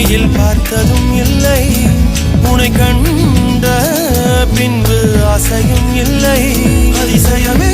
உண்மையில் பார்த்ததும் இல்லை, உன்னை கண்ட பின்பு ஆசையும் இல்லை. அதிசயமே